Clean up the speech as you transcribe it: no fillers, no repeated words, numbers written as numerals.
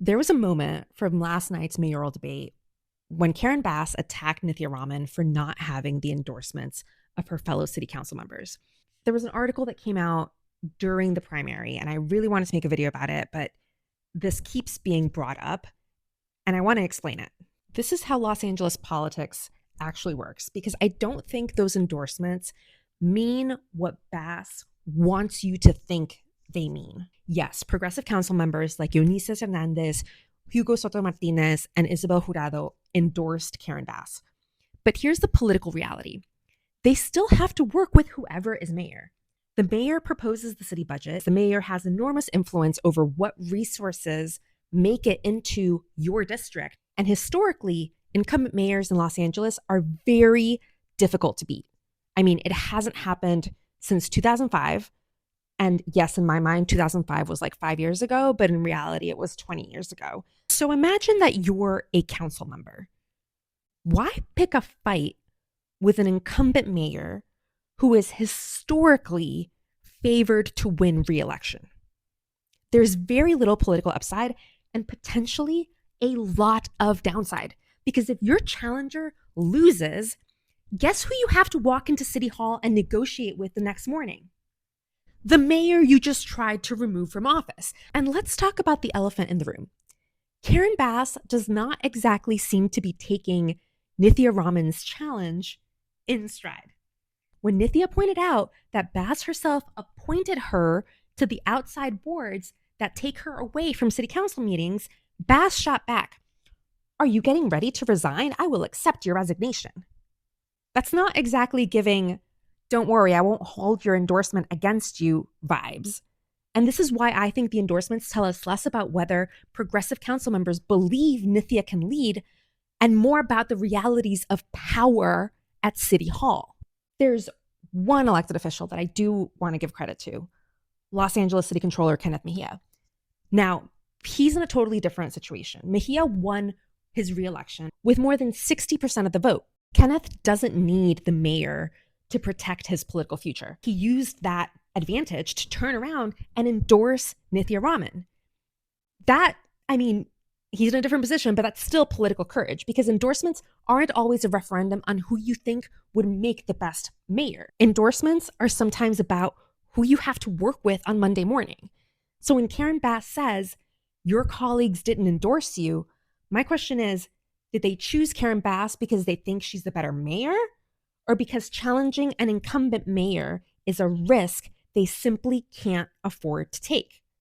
There was a moment from last night's mayoral debate when Karen Bass attacked Nithya Raman for not having the endorsements of her fellow city council members. There was an article that came out during the primary, and I really wanted to make a video about it, but this keeps being brought up, and I want to explain it. This is how Los Angeles politics actually works, because I don't think those endorsements mean what Bass wants you to think they mean. Yes, progressive council members like Eunice Hernandez, Hugo Soto Martinez, and Isabel Jurado endorsed Karen Bass. But here's the political reality. They still have to work with whoever is mayor. The mayor proposes the city budget. The mayor has enormous influence over what resources make it into your district. And historically, incumbent mayors in Los Angeles are very difficult to beat. I mean, it hasn't happened since 2005. And yes, in my mind, 2005 was like 5 years ago, but in reality, it was 20 years ago. So imagine that you're a council member. Why pick a fight with an incumbent mayor who is historically favored to win re-election? There's very little political upside and potentially a lot of downside. Because if your challenger loses, guess who you have to walk into City Hall and negotiate with the next morning? The mayor you just tried to remove from office. And let's talk about the elephant in the room. Karen Bass does not exactly seem to be taking Nithya Raman's challenge in stride. When Nithya pointed out that Bass herself appointed her to the outside boards that take her away from city council meetings, Bass shot back, "Are you getting ready to resign? I will accept your resignation." That's not exactly giving, "Don't worry, I won't hold your endorsement against you" vibes. And this is why I think the endorsements tell us less about whether progressive council members believe Nithya can lead and more about the realities of power at City Hall. There's one elected official that I do want to give credit to, Los Angeles City Controller Kenneth Mejia. Now, he's in a totally different situation. Mejia won his reelection with more than 60% of the vote. Kenneth doesn't need the mayor to protect his political future. He used that advantage to turn around and endorse Nithya Raman. He's in a different position, but that's still political courage, because endorsements aren't always a referendum on who you think would make the best mayor. Endorsements are sometimes about who you have to work with on Monday morning. So when Karen Bass says, "Your colleagues didn't endorse you," my question is, did they choose Karen Bass because they think she's the better mayor, or because challenging an incumbent mayor is a risk they simply can't afford to take?